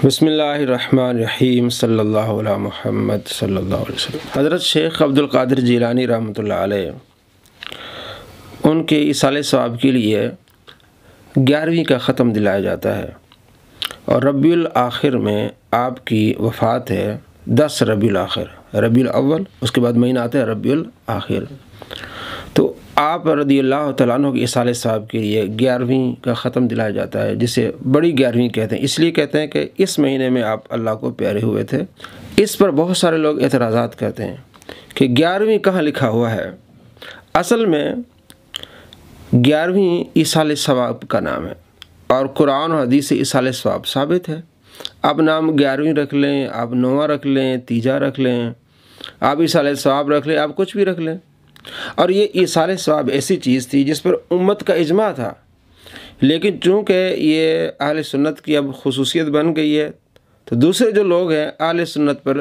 बिस्मिल्लाहिर्रहमानिर्रहीम सल्लल्लाहु अला मुहम्मद सल्लल्लाहु अलैहि वसल्लम। हज़रत शेख अब्दुल क़ादिर जिलानी रहमतुल्लाह अलैह उनके इसाले सवाब के लिए 11वीं का ख़त्म दिलाया जाता है और रबीउल आखिर में आपकी वफ़ात है 10 रबीउल आखिर, रबीउल अव्वल, उसके बाद महीना आता है रबीउल आखिर। तो आप रज़ियल्लाहु तआला अन्हु के इसाले सवाब के लिए 11वीं का ख़त्म दिलाया जाता है, जिसे बड़ी 11वीं कहते हैं। इसलिए कहते हैं कि इस महीने में आप अल्लाह को प्यारे हुए थे। इस पर बहुत सारे लोग एतराज़ात करते हैं कि 11वीं कहाँ लिखा हुआ है। असल में 11वीं इसाले सवाब का नाम है और कुरान और हदीस से इसाले सवाब साबित है। आप नाम 11वीं रख लें, आप 9वां रख लें, तीजा रख लें, आप इसाले सवाब रख लें, आप कुछ भी रख लें। और ये इसाले सवाब ऐसी चीज़ थी जिस पर उम्मत का इजमा था, लेकिन चूँकि ये अहले सुन्नत की अब खुसूसियत बन गई है तो दूसरे जो लोग हैं अहले सुन्नत पर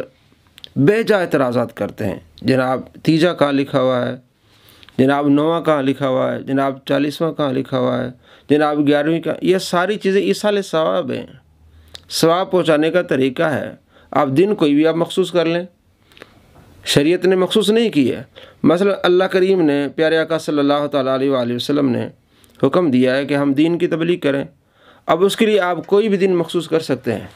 बेजा एतराज़ात करते हैं। जनाब तीजा कहाँ लिखा हुआ है, जनाब 9वां कहाँ लिखा हुआ है, जनाब 40वां कहाँ लिखा हुआ है, जनाब 11वीं का। ये सारी चीज़ें इसाले सवाब हैं, सवाब पहुँचाने का तरीका है। आप दिन कोई भी आप मखसूस कर लें, शरीयत ने मखसूस नहीं की है। मसलन अल्लाह करीम ने प्यारे आका सल्लल्लाहु तआला अलैहि वसल्लम ने हुक्म दिया है कि हम दीन की तबलीग करें। अब उसके लिए आप कोई भी दिन मखसूस कर सकते हैं।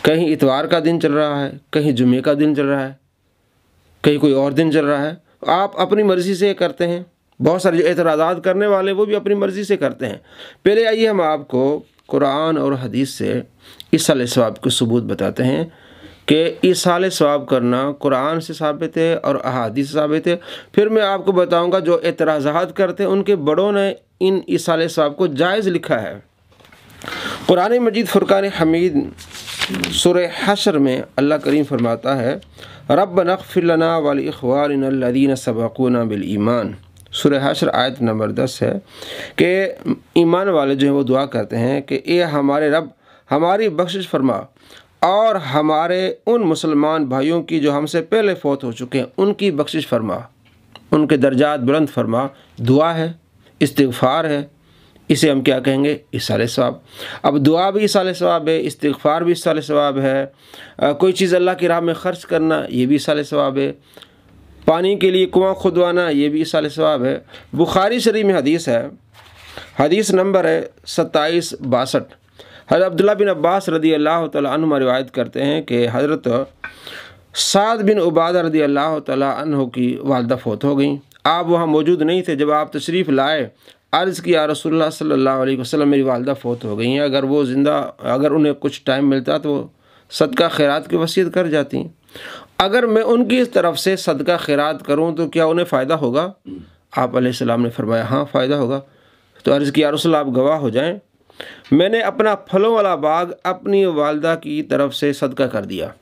कहीं इतवार का दिन चल रहा है, कहीं जुमे का दिन चल रहा है, कहीं कोई और दिन चल रहा है, आप अपनी मर्ज़ी से करते हैं। बहुत सारे जो एतराज़ात करने वाले वो भी अपनी मर्ज़ी से करते हैं। पहले आइए हम आपको कुरान और हदीस से इसाले सवाब के सबूत बताते हैं कि इसाले सवाब करना कुरान से साबित है और अहादीस से साबित है। फिर मैं आपको बताऊंगा जो एतराज़ात करते हैं उनके बड़ों ने इन इसाले सवाब को जायज़ लिखा है। कुरान मजीद फुरकान हमीद सूरह हश्र में अल्लाह करीम फरमाता है, रब्बना इग़फ़िर लना व लिइख़वानिना अल्लज़ीना सबक़ूना बिल ईमान। सूरह हश्र आयत नंबर 10 है कि ईमान वाले जो हैं वो दुआ करते हैं कि ए हमारे रब, हमारी बख्शिश फरमा और हमारे उन मुसलमान भाइयों की जो हमसे पहले फ़ौत हो चुके हैं उनकी बख्शिश फरमा, उनके दर्जात बुलंद फरमा। दुआ है, इस्तिग़फ़ार है, इसे हम क्या कहेंगे, इसाले सवाब। अब दुआ भी इसाले सवाब है, इस्तिग़फ़ार भी इसाले सवाब है, कोई चीज़ अल्लाह की राह में ख़र्च करना ये भी इसाले सवाब है, पानी के लिए कुआँ खुदवाना ये भी इसाले सवाब है। बुखारी शरीफ में हदीस है, हदीस नंबर है 2762। हज़रत अब्दुल्लाह बिन अब्बास रज़ियल्लाहु तआला अन्हुमा रिवायत करते हैं कि हज़रत साद बिन उबादा रज़ियल्लाहु तआला अन्हु की वालिदा फ़ौत हो गई। आप वहाँ मौजूद नहीं थे जब आप तशरीफ़ लाए। अर्ज़ किया रसूलुल्लाह सल्लल्लाहु अलैहि वसल्लम मेरी वालिदा फ़ौत हो गई हैं, अगर वो ज़िंदा, अगर उन्हें कुछ टाइम मिलता तो सदका खैरात की वसीयत कर जाती। अगर मैं उनकी इस तरफ से सदका खैरात करूँ तो क्या उन्हें फ़ायदा होगा? आप अलैहिस्सलाम ने फरमाया हाँ फ़ायदा होगा। तो अर्ज़ किया रसूलुल्लाह आप गवाह हो जाएँ, मैंने अपना फलों वाला बाग अपनी वालिदा की तरफ से सदका कर दिया।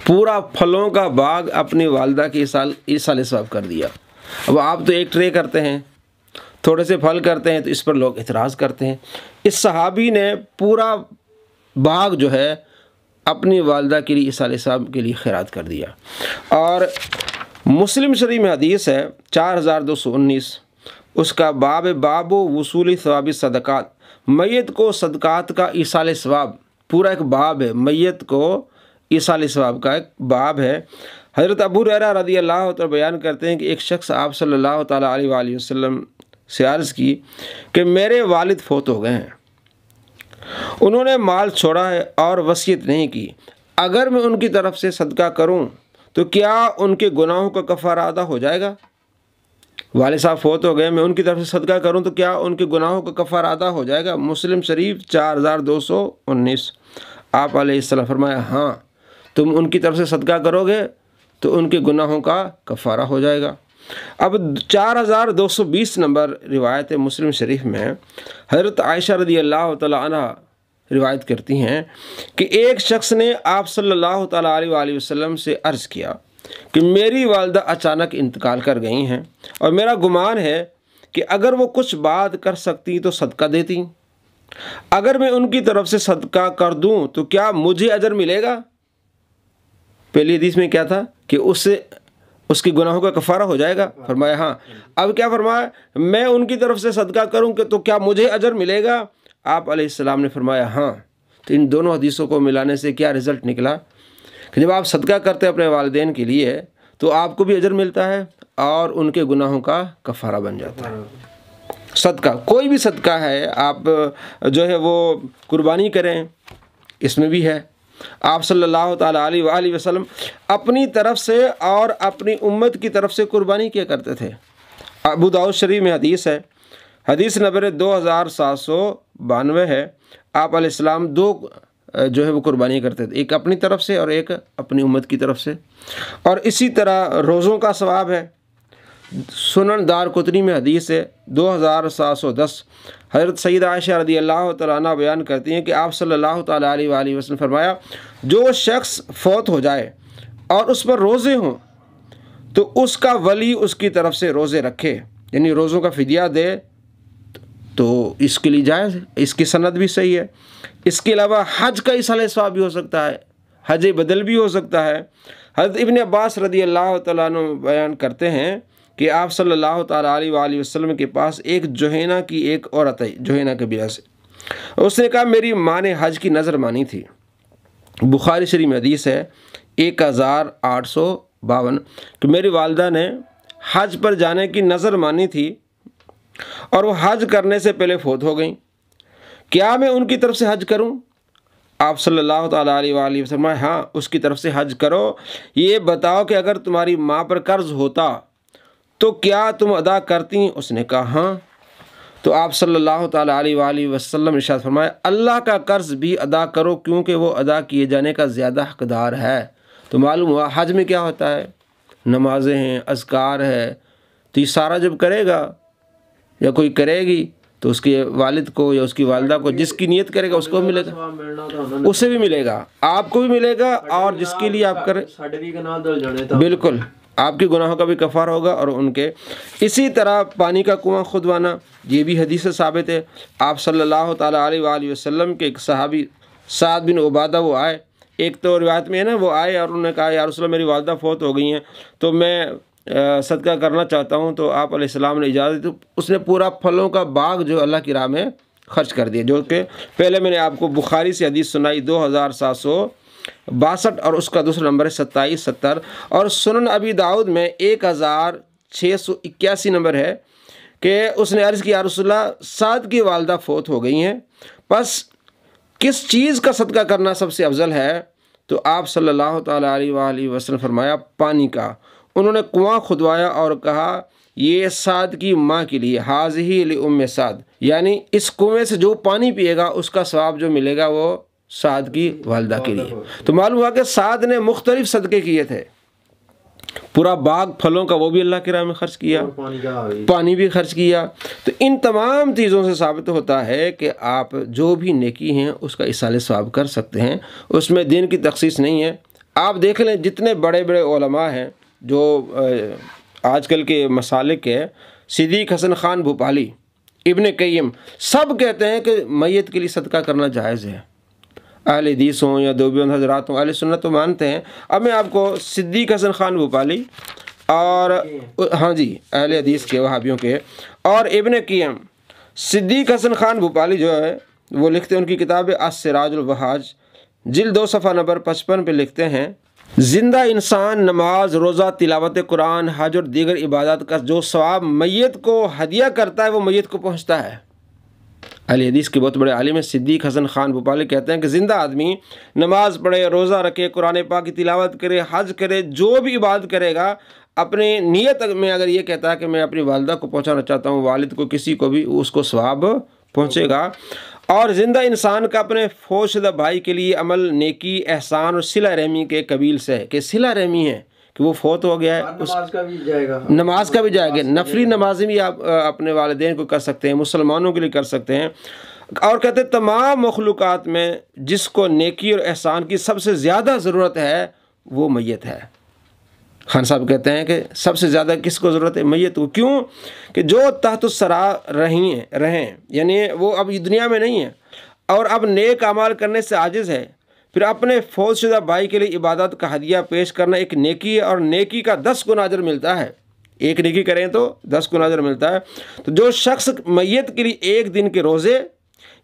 पूरा फलों का बाग अपनी वालिदा के इसाले सवाब कर दिया। अब आप तो एक ट्रे करते हैं, थोड़े से फल करते हैं, तो इस पर लोग इतराज़ करते हैं। इस सहाबी ने पूरा बाग जो है अपनी वालिदा के लिए इसाले सवाब के लिए खैरात कर दिया। और मुस्लिम शरीफ में हदीस है 4219, उसका बाब बाबो वसूली सवाबी सदक़ात, मैयत को सदक़ात का इसाले सवाब, पूरा एक बाब है, मैयत को इसाले सवाब का एक बाब है। हज़रत अबू हुरैरा रज़ियल्लाहु तआला बयान करते हैं कि एक शख्स आप सल्लल्लाहु तआला अलैहि वसल्लम से अर्ज़ की कि मेरे वालिद फ़ौत हो गए हैं, उन्होंने माल छोड़ा है और वसीयत नहीं की, अगर मैं उनकी तरफ से सदका करूं तो क्या उनके गुनाहों का कफ़ारा अदा हो जाएगा? वाले साहब फ़ौत हो गए, मैं उनकी तरफ से सदका करूं तो क्या उनके गुनाहों का कफ़ारा अदा हो जाएगा? मुस्लिम शरीफ 4219। आप अलैहिस्सलाम फरमाया हाँ, तुम उनकी तरफ से सदका करोगे तो उनके गुनाहों का कफ़ारा हो जाएगा। अब 4220 नंबर रिवायत है मुस्लिम शरीफ में, हज़रत आयशा रज़ियल्लाहु तआला अन्हा रिवायत करती हैं कि एक शख्स ने आप सल्लल्लाहु तआला अलैहि वसल्लम से अर्ज़ किया कि मेरी वालिदा अचानक इंतकाल कर गई हैं और मेरा गुमान है कि अगर वो कुछ बात कर सकती तो सदका देती, अगर मैं उनकी तरफ से सदका कर दूं तो क्या मुझे अजर मिलेगा? पहली हदीस में क्या था कि उससे उसके गुनाहों का कफ़ारा हो जाएगा, फरमाया हाँ। अब क्या फरमाया, मैं उनकी तरफ से सदका करूं कि तो क्या मुझे अजर मिलेगा? आप अलैहिस्सलाम ने फरमाया हाँ। तो इन दोनों हदीसों को मिलाने से क्या रिज़ल्ट निकला कि जब आप सदका करते हैं अपने वालिदैन के लिए तो आपको भी अजर मिलता है और उनके गुनाहों का कफ़ारा बन जाता है। सदका, कोई भी सदका है, आप जो है वो कुर्बानी करें, इसमें भी है। आप सल्लल्लाहु ताला अलैहि वसल्लम अपनी तरफ से और अपनी उम्मत की तरफ से कुर्बानी किया करते थे। अबू दाऊद शरीफ में हदीस है, हदीस नंबर 2792 है। आप अलैहिस्सलाम दो जो है वो कुर्बानी करते थे, एक अपनी तरफ से और एक अपनी उम्मत की तरफ से। और इसी तरह रोज़ों का सवाब है। सुनन दारक़ुतनी में हदीस है 2710, हज़रत सैयदा आयशा रज़ी अल्लाह तआला अन्हा बयान करती हैं कि आप सल्लल्लाहु ताला अलैहि वसल्लम फरमाया, जो शख्स फौत हो जाए और उस पर रोज़े हों तो उसका वली उसकी तरफ से रोज़े रखे, यानी रोज़ों का फ़िदिया दे, तो इसके लिए जायज़ है, इसकी सनद भी सही है। इसके अलावा हज का इसाले सवाब भी हो सकता है, हज बदल भी हो सकता है। हज़रत इब्न अब्बास रज़ी अल्लाह तआला अन्हु बयान करते हैं कि आप सल्लल्लाहु ताला अलैहि वसल्लम के पास एक जुहैना की एक औरत आई, जुहैना कबीला से। उसने कहा मेरी माँ ने हज की नज़र मानी थी। बुखारी शरीफ में हदीस है 1852 कि मेरी वालदा ने हज पर जाने की नज़र मानी थी और वो हज करने से पहले फौत हो गई, क्या मैं उनकी तरफ से हज करूं? आप सल्लल्लाहु ताला अलैहि वसल्लम, हाँ उसकी तरफ से हज करो। ये बताओ कि अगर तुम्हारी माँ पर कर्ज़ होता तो क्या तुम अदा करती? उसने कहा हाँ। तो आप सल्लल्लाहु ताला अलैहि वसल्लम इरशाद फरमाया, अल्लाह का कर्ज़ भी अदा करो क्योंकि वो अदा किए जाने का ज़्यादा हकदार है। तो मालूम हुआ हज में क्या होता है, नमाज़ें हैं, अज़कार है, तो ये सारा जब करेगा या कोई करेगी तो उसके वालिद को या उसकी वालदा को, जिसकी नियत करेगा उसको भी मिलेगा, उसे भी मिलेगा, आपको भी मिलेगा, और जिसके लिए आप करें बिल्कुल आपके गुनाहों का भी कफ़ारा होगा और उनके। इसी तरह पानी का कुआं खुदवाना, ये भी हदीस से साबित है। आप सल्लल्लाहु ताला अलैहि वसल्लम के एक सहाबी साद बिन उबादा वो आए, एक तो रिवायत में है ना, वो आए और उन्होंने कहा या रसूल मेरी वालदा फौत हो गई हैं तो मैं सदका करना चाहता हूँ। तो आप अलैहिस्सलाम ने इजाज़त दी, तो उसने पूरा फलों का बाग जो अल्लाह की राह में खर्च कर दिया, जो कि पहले मैंने आपको बुखारी से हदीस सुनाई 2762 और उसका दूसरा नंबर है 2770, और सुनन अबी दाऊद में 1681 नंबर है कि उसने अर्ज़ किया रसूलल्लाह साद की वालदा फौत हो गई हैं, बस किस चीज़ का सदका करना सबसे अफजल है? तो आप सल्लल्लाहु ताला अलैहि वसल्लम फरमाया पानी का। उन्होंने कुआं खुदवाया और कहा ये साद की माँ के लिए, हाज़िही लि उम्मे साद, यानी इस कुएं से जो पानी पिएगा उसका सवाब जो मिलेगा वो साद की वालदा के लिए। तो मालूम हुआ कि साद ने मुख्तलिफ सदक़े किए थे, पूरा बाग फलों का वो भी अल्लाह के राह में खर्च किया, पानी भी खर्च किया। तो इन तमाम चीज़ों से साबित होता है कि आप जो भी नेकी हैं उसका इसाले सवाब कर सकते हैं, उसमें दिन की तखसीस नहीं है। आप देख लें जितने बड़े बड़े उलमा हैं जो आजकल के मसालिक है, सिद्दीक़ हसन ख़ान भोपाली, इब्न क़य्यिम, सब कहते हैं कि मैयत के लिए सदका करना जायज़ है। अहले हदीस हों या देवबंद हज़रात हों, अहले सुन्नत तो मानते हैं। अब मैं आपको सिद्दीक़ हसन ख़ान भोपाली और हाँ जी अहले हदीस के वहाबियों के और इब्न क़य्यिम, सिद्दीक़ हसन ख़ान भोपाली जो है वो लिखते हैं, उनकी किताब है अस्सिराजुल वहाज, जिल्द 2 सफ़ा नंबर 55 पे लिखते हैं, ज़िंदा इंसान नमाज, रोज़ा, तिलावत कुरान, हज और दीगर इबादत का जो सवाब मैयत को हदिया करता है वो मैयत को पहुँचता है। अहले हदीस के बहुत बड़े आलिम सिद्दीक़ हसन ख़ान भोपाली कहते हैं कि ज़िंदा आदमी नमाज पढ़े, रोज़ा रखे, कुरान पाक की तिलावत करे, हज करे, जो भी इबादत करेगा, अपने नियत में अगर ये कहता है कि मैं अपनी वालदा को पहुँचाना चाहता हूँ, वालिद को, किसी को भी, उसको सवाब पहुँचेगा। और ज़िंदा इंसान का अपने फौशुदा भाई के लिए अमल नेकी, एहसान और सिला रहमी के कबील से है कि सिला रहमी है कि वो फौत हो गया है, उस नमाज का भी जाएगा। नफली नमाज़ें भी आप अपने वालिदैन को कर सकते हैं, मुसलमानों के लिए कर सकते हैं। और कहते हैं तमाम मखलूक़ात में जिसको नेकी और एहसान की सबसे ज़्यादा ज़रूरत है वो मैयत है। खान साहब कहते हैं कि सबसे ज़्यादा किसको ज़रूरत है? मैयत को। क्यों? कि जो तहत सरा रहें, यानी वो अब दुनिया में नहीं है और अब नेक अमाल करने से आजिज़ है, फिर अपने फौतशुदा भाई के लिए इबादत का हदिया पेश करना एक नेकी है और नेकी का 10 गुना अजर मिलता है। एक नेकी करें तो 10 गुना अजर मिलता है। तो जो शख्स मैयत के लिए एक दिन के रोज़े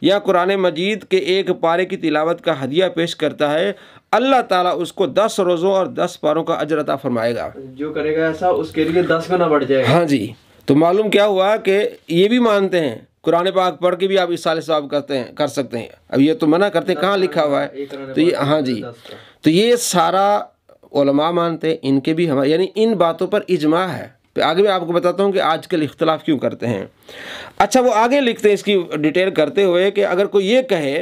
या कुरान मजीद के एक पारे की तिलावत का हदिया पेश करता है, अल्लाह ताला उसको 10 रोज़ों और 10 पारों का अजर अता फरमाएगा। जो करेगा ऐसा उसके लिए 10 गुना बढ़ जाएगा। हाँ जी, तो मालूम क्या हुआ कि ये भी मानते हैं कुरान पाक पढ़ के भी आप इसाले सवाब कर सकते हैं। अब ये तो मना करते हैं, कहाँ लिखा हुआ है? तो ये हाँ जी, तो ये सारा उलमा मानते हैं, इनके भी हमारे यानी इन बातों पर इजमा है। आगे मैं आपको बताता हूँ कि आजकल इख्तलाफ क्यों करते हैं। अच्छा, वो आगे लिखते हैं इसकी डिटेल करते हुए कि अगर कोई ये कहे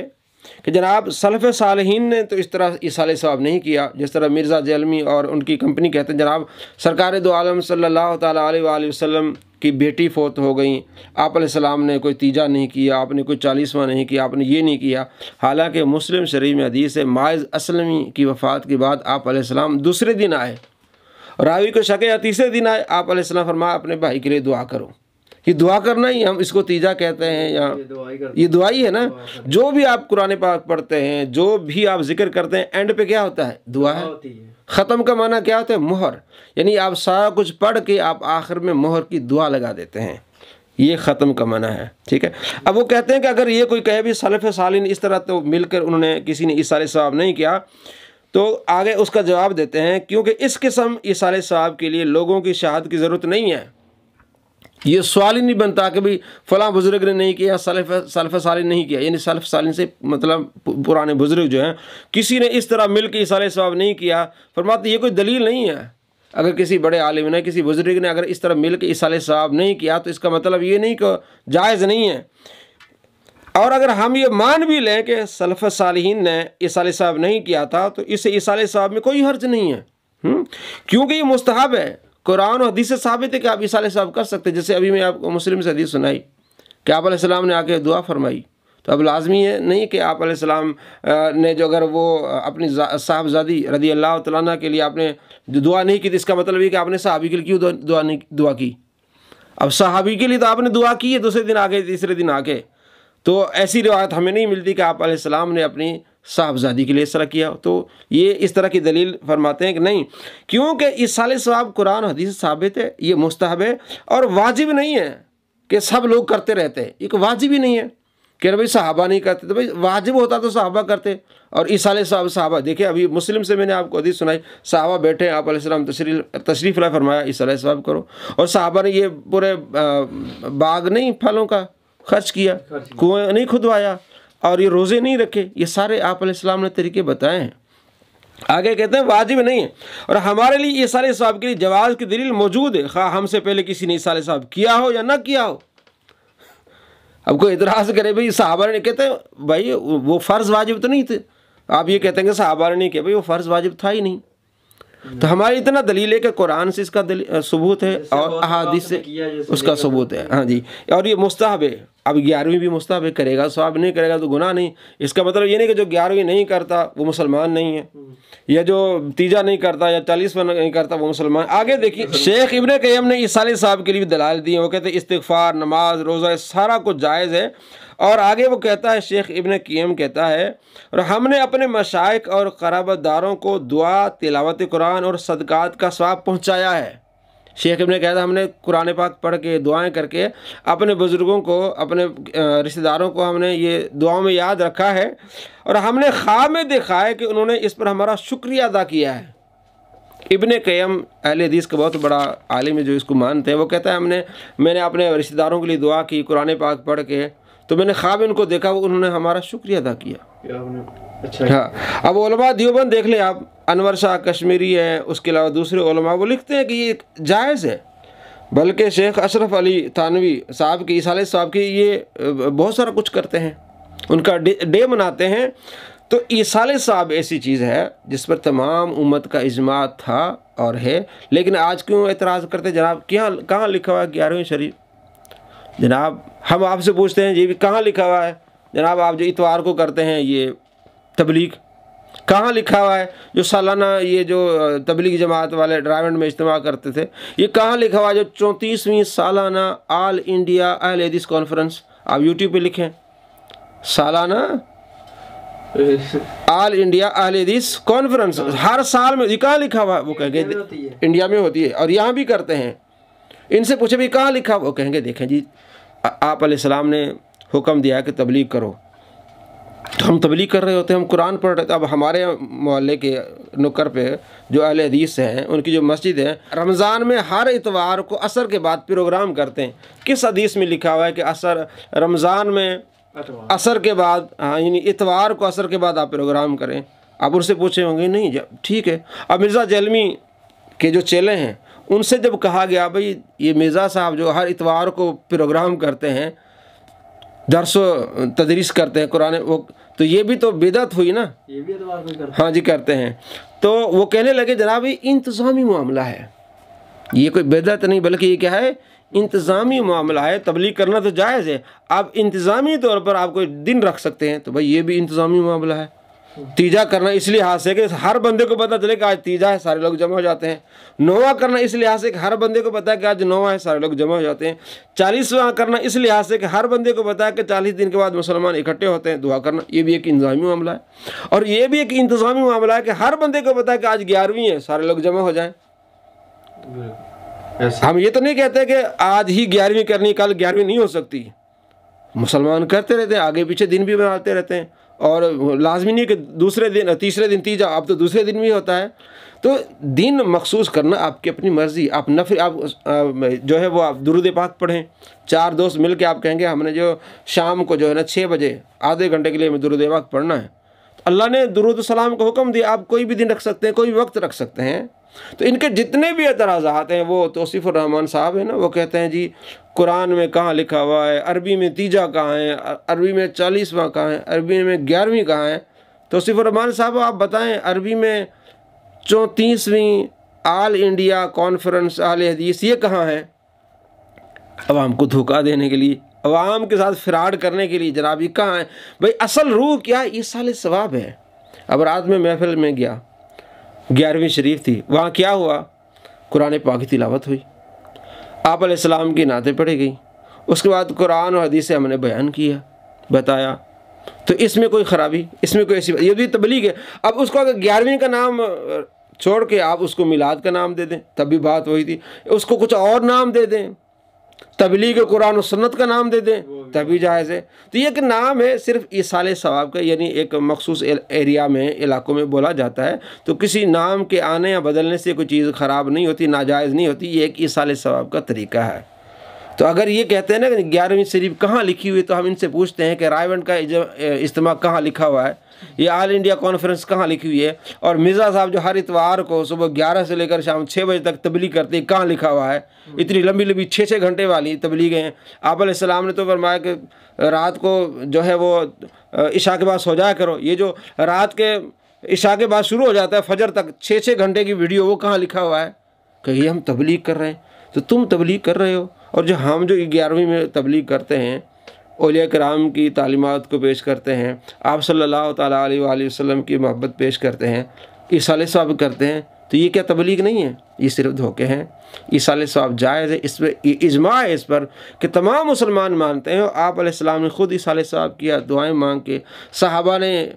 कि जनाब सलफ़ सालिहीन ने तो इस तरह इसाले सवाब नहीं किया, जिस तरह मिर्ज़ा जलमी और उनकी कंपनी कहते हैं जनाब सरकार दो आलम सल्लल्लाहु ताला अलैहि वसल्लम की बेटी फौत हो गई, आप अलैहिस्सलाम ने कोई तीजा नहीं किया, आपने कोई 40वां नहीं किया, आपने ये नहीं किया। हालांकि मुस्लिम शरीफ में हदीस है माइज़ असलमी की वफ़ात के बाद आप अलैहिस्सलाम दूसरे दिन आए, रावी को शक या तीसरे दिन आए, आप अलैहिस्सलाम फरमाया अपने भाई के लिए दुआ करो। ये दुआ करना ही हम इसको तीजा कहते हैं, या ये दुआ ही है ना। जो भी आप कुरान पाक पढ़ते हैं, जो भी आप जिक्र करते हैं, एंड पे क्या होता है? दुआ है। ख़त्म का माना क्या होता है? मोहर, यानी आप सारा कुछ पढ़ के आप आखिर में मोहर की दुआ लगा देते हैं, ये ख़त्म का माना है। ठीक है। अब वो कहते हैं कि अगर ये कोई कहे भी सलफ़ सालिन इस तरह तो मिलकर उन्होंने किसी ने इसाले सवाब नहीं किया, तो आगे उसका जवाब देते हैं क्योंकि इस किस्म इसाले सवाब के लिए लोगों की शहादत की ज़रूरत नहीं है। ये सवाल ही नहीं बनता कि भाई फ़लाँ बुज़ुर्ग ने नहीं किया, सलफ़ सालिन नहीं किया, यानी सलफ़ सालिन से मतलब पुराने बुज़ुर्ग जो हैं, किसी ने इस तरह मिल के इसाले सवाब नहीं किया। फरमाते ये कोई दलील नहीं है। अगर किसी बड़े आलिम ने, किसी बुज़ुर्ग ने अगर इस तरह मिल के इसाले सवाब नहीं किया तो इसका मतलब ये नहीं कि जायज़ नहीं है। और अगर हम ये मान भी लें कि सलफ़ सालिहीन ने इसाले सवाब नहीं किया था, तो इससे इसाले सवाब में कोई हर्ज नहीं है, क्योंकि ये मुस्तहब है। कुरान और हदीस से साबित है कि आप इसाले सवाब कर सकते हैं। जैसे अभी मैं आपको मुस्लिम से हदीस सुनाई कि आप अलैहिस्सलाम ने आके दुआ फरमाई, तो अब लाजमी है नहीं कि आप अलैहिस्सलाम ने जो अगर वो अपनी साहबजादी रदी अल्लाह तआला अन्हा के लिए आपने जो दुआ नहीं की, तो इसका मतलब ये कि आपने सहाबी के लिए क्यों दुआ की? अब सहाबी के लिए तो आपने दुआ की है, दूसरे दिन आके, तीसरे दिन आके, तो ऐसी रिवायत हमें नहीं मिलती कि आप अलैहिस्सलाम ने अपनी साहबजादी के लिए इस तरह किया। तो ये इस तरह की दलील फरमाते हैं कि नहीं, क्योंकि इसाले सवाब कुरान हदीस साबित है, ये मुस्तहब है और वाजिब नहीं है कि सब लोग करते रहते हैं। ये वाजिब ही नहीं है कि भाई सहाबा नहीं करते, तो भाई वाजिब होता तो सहाबा करते। और इसाले सवाब सहाबा, देखिए अभी मुस्लिम से मैंने आपको हदीस सुनाई, सहाबा बैठे, आप अलैहिस्सलाम तशरीफ़ ला फरमाया इसाले सवाब करो, और सहाबा ने ये पूरे बाग नहीं फलों का खर्च किया, कुएं नहीं खुदवाया, और ये रोज़े नहीं रखे, ये सारे आप अलैहिस्सलाम ने तरीके बताए हैं। आगे कहते हैं वाजिब नहीं है, और हमारे लिए ये सारे सवाब के लिए जवाज़ की दलील मौजूद है, खा हमसे पहले किसी ने ये सारे सवाब किया हो या ना किया हो। अब कोई इतराज़ करे भाई सहाबा ने, कहते हैं भाई वो फ़र्ज़ वाजिब तो नहीं थे, आप ये कहते हैं कि सहाबा ने नहीं किया, भाई वो फ़र्ज़ वाजिब था ही नहीं। तो हमारी इतना दलील है कि कुरान से इसका सबूत है और अहादीस से उसका सबूत है। हाँ जी, और ये मुस्तहब है। अब 11वीं भी मुस्तहब है, करेगा सवाब, नहीं करेगा तो गुनाह नहीं। इसका मतलब ये नहीं कि जो 11वीं नहीं करता वो मुसलमान नहीं है, या जो तीजा नहीं करता या 40वां नहीं करता वो मुसलमान। आगे देखिए, शेख इब्न क़य्यम ने इसाले सवाब के लिए भी दलाल दिए। वो कहते हैं इस्तिग़फ़ार, नमाज, रोज़ा सारा कुछ जायज़ है। और आगे वो कहता है, शेख इब्न क़य्यम कहता है, और हमने अपने मशाइख और क़राबतदारों को दुआ, तिलावत कुरान और सदक़ात का सवाब पहुँचाया है। शेख इब्न कहता है हमने कुरान पाक पढ़ के दुआएं करके अपने बुज़ुर्गों को, अपने रिश्तेदारों को हमने ये दुआओं में याद रखा है, और हमने ख्वाब में देखा है कि उन्होंने इस पर हमारा शुक्रिया अदा किया है। इब्न क़य्यम अहले हदीस का बहुत बड़ा आलिम है जो इसको मानते हैं। वो कहता है मैंने अपने रिश्तेदारों के लिए दुआ की कुरान पाक पढ़ के, तो मैंने ख्वाब उनको देखा, वो उन्होंने हमारा शुक्रिया अदा किया। अच्छा, हाँ। अब उलमा देवबंद देख लें आप, अनवर शाह कश्मीरी हैं, उसके अलावा दूसरे उलमा वो लिखते हैं कि ये जायज़ है। बल्कि शेख अशरफ अली थानवी साहब की इसाले सवाब की ये बहुत सारा कुछ करते हैं, उनका डे मनाते हैं। तो इसाले सवाब ऐसी चीज़ है जिस पर तमाम उम्मत का इजमा था और है, लेकिन आज क्यों एतराज़ करते जनाब? कहाँ लिखा हुआ है 11वीं शरीफ? जनाब हम आपसे पूछते हैं ये भी कहाँ लिखा हुआ है? जनाब आप जो इतवार को करते हैं ये तबलीग, कहाँ लिखा हुआ है? जो सालाना ये जो तबलीग जमात वाले ड्राइवंड में इज्तिमा करते थे, ये कहाँ लिखा हुआ है? जो 34वीं सालाना ऑल इंडिया अहले हदीस कॉन्फ्रेंस, आप यूट्यूब पे लिखें सालाना ऑल इंडिया अहले हदीस कॉन्फ्रेंस, हर साल में, ये कहाँ लिखा हुआ है? वो कहेंगे इंडिया में होती है, और यहाँ भी करते हैं। इनसे पूछे भी कहाँ लिखा, वो कहेंगे देखें जी आप अलैहिस्सलाम ने हुक्म दिया कि तबलीग करो, तो हम तबलीग कर रहे होते हैं, हम कुरान पढ़ रहे थे। अब हमारे मोहल्ले के नुक्कर पे जो अहले हदीस हैं, उनकी जो मस्जिद है, रमज़ान में हर इतवार को असर के बाद प्रोग्राम करते हैं। किस हदीस में लिखा हुआ है कि असर रमज़ान में असर के बाद, हाँ यानी इतवार को असर के बाद आप प्रोग्राम करें? आप उनसे पूछे होंगे नहीं, ठीक है। अब मिर्ज़ा जलमी के जो चेले हैं उनसे जब कहा गया भाई ये मिर्ज़ा साहब जो हर इतवार को प्रोग्राम करते हैं, दरस तदरीस करते हैं कुरान, वो तो ये भी तो बिदअत हुई ना, ये भी इतवार को करते हाँ जी करते हैं। तो वो कहने लगे जनाब ये इंतज़ामी मामला है, ये कोई बिदअत नहीं बल्कि ये क्या है, इंतज़ामी मामला है। तबलीग करना तो जायज़ है, आप इंतज़ामी तौर पर आप कोई दिन रख सकते हैं, तो भाई ये भी इंतज़ामी मामला है। तीजा करना इस लिहाज से कि हर बंदे को पता चले कि आज तीजा है, सारे लोग जमा हो जाते हैं। नौवा करना इस लिहाज से कि हर बंदे को पता है कि आज नौवा है, सारे लोग जमा हो जाते हैं। 40वां करना इस लिहाज से कि हर बंदे को पता है कि 40 दिन के बाद मुसलमान इकट्ठे होते हैं, दुआ करना, ये भी एक इंतज़ामी मामला है। और ये भी एक इंतज़ामी मामला है कि हर बंदे को पता है कि आज 11वीं है, सारे लोग जमा हो जाएँ। हम ये तो नहीं कहते कि आज ही 11वीं करनी, कल 11वीं नहीं हो सकती। मुसलमान करते रहते हैं, आगे पीछे दिन भी बनाते रहते हैं, और लाजमी नहीं कि दूसरे दिन तीसरे दिन तीजा, अब तो दूसरे दिन भी होता है। तो दिन मखसूस करना आपकी अपनी मर्ज़ी। आप नफिल आप जो है वो आप दुरूद पाक पढ़ें, 4 दोस्त मिल के आप कहेंगे हमने जो शाम को जो है ना 6 बजे आधे घंटे के लिए हमें दुरूद पाक पढ़ना है, तो अल्लाह ने दुरूद सलाम का हुक्म दिया। आप कोई भी दिन रख सकते हैं, कोई भी वक्त रख सकते हैं। तो इनके जितने भी एतराज़ात हैं, वो तौसीफ़ुर रहमान साहब है ना, वो कहते हैं जी कुरान में कहाँ लिखा हुआ है, अरबी में तीजा कहाँ है, अरबी में 40वां कहाँ है, अरबी में 11वीं कहाँ है। तौसीफ़ुर रहमान साहब आप बताएं, अरबी में 34वीं आल इंडिया कॉन्फ्रेंस अहले हदीस ये कहाँ है? अवाम को धोखा देने के लिए, अवाम के साथ फ्रॉड करने के लिए जनाब ये कहाँ है? भाई असल रूह क्या है? ये साले सवाब है। अब रात में महफिल में गया, 11वीं शरीफ थी, वहाँ क्या हुआ, कुरान पाक की तिलावत हुई, आप अलैहिस्सलाम की नातें पढ़ी गई, उसके बाद कुरान और हदीस से हमने बयान किया, बताया। तो इसमें कोई ख़राबी, इसमें कोई ऐसी, ये भी तबलीग है। अब उसको अगर 11वीं का नाम छोड़ के आप उसको मिलाद का नाम दे दें, तब भी बात वही थी। उसको कुछ और नाम दे दें, तबलीग कुरान और सुन्नत का नाम दे दें, तभी जायज़ है। तो ये एक नाम है सिर्फ इसाले सवाब का, यानी एक मखसूस एरिया में, इलाकों में बोला जाता है। तो किसी नाम के आने या बदलने से कोई चीज़ ख़राब नहीं होती, नाजायज़ नहीं होती। ये एक इसाले सवाब का तरीका है। तो अगर ये कहते हैं ना कि 11वीं शरीफ कहाँ लिखी हुई, तो हम इनसे पूछते हैं कि रायबंड का इज्तिमा कहाँ लिखा हुआ है, ये आल इंडिया कॉन्फ्रेंस कहाँ लिखी हुई है, और मिर्ज़ा साहब जो हर इतवार को सुबह 11 से लेकर शाम 6 बजे तक तबलीग करते हैं, कहाँ लिखा हुआ है? इतनी लंबी लंबी 6-6 घंटे वाली तबलीगें हैं। आप अलैहिस्सलाम ने तो फरमाया कि रात को जो है वो इशा के बाद सो जाया करो। ये जो रात के इशा के बाद शुरू हो जाता है फजर तक 6-6 घंटे की वीडियो, वो कहाँ लिखा हुआ है? कि ये हम तबलीग कर रहे हैं। तो तुम तबलीग कर रहे हो, और जो हम जो 11वीं में तबलीग करते हैं, औलिया कराम की तालीमात को पेश करते हैं, आप सल्लल्लाहु ताला अलैहि वसल्लम की मोहब्बत पेश करते हैं, इसाले सवाब करते हैं, तो ये क्या तबलीग नहीं है? ये सिर्फ धोखे हैं। इसाले सवाब जायज़ है, इसमें इजमा है इस पर कि तमाम मुसलमान मानते हैं। आप अलैहिस्सलाम ने खुद इसाले सवाब किया, दुआएं मांग के, सहाबा ने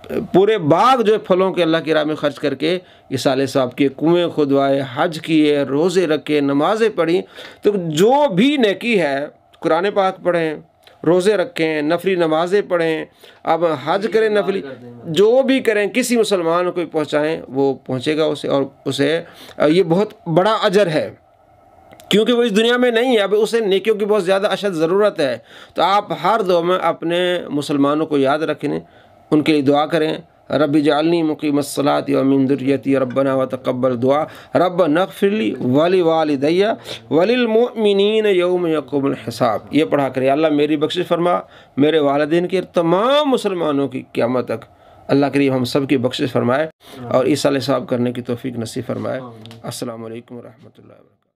पूरे बाग जो फलों के अल्लाह की राह में खर्च करके इसाले सवाब किए, कुएँ खुदवाए, हज किए, रोज़े रखे, नमाज़ें पढ़ी। तो जो भी नेकी है, कुरान पाक पढ़ें, रोज़े रखें, नफली नमाज़ें पढ़ें, अब हज करें, नफली जो भी करें, किसी मुसलमान को पहुँचाएँ, वो पहुँचेगा उसे, और उसे ये बहुत बड़ा अजर है, क्योंकि वो इस दुनिया में नहीं है। अब उसे नेकियों की बहुत ज़्यादा अशद ज़रूरत है। तो आप हर दो में अपने मुसलमानों को याद रखें, उनके लिए दुआ करें, रब्बी जालनी मुक़ीमस्सलाति व मिन ज़ुर्रियती रब्बना व तक़ब्बल दुआ रब्बना इग़फ़िरली वली वालिदैया वलिल मुअमिनीन यौम यक़ूमुल हिसाब। ये पढ़ा करें, अल्लाह मेरी बख्शिश फरमा, मेरे वालिदैन की, तमाम मुसलमानों की क़यामत तक अल्लाह करीम हम सब की बख्शिश फरमाए और इस साल सवाब करने की तौफ़ीक़ नसीब फरमाए। अस्सलामु अलैकुम व रहमतुल्लाहि व बरकातुहू।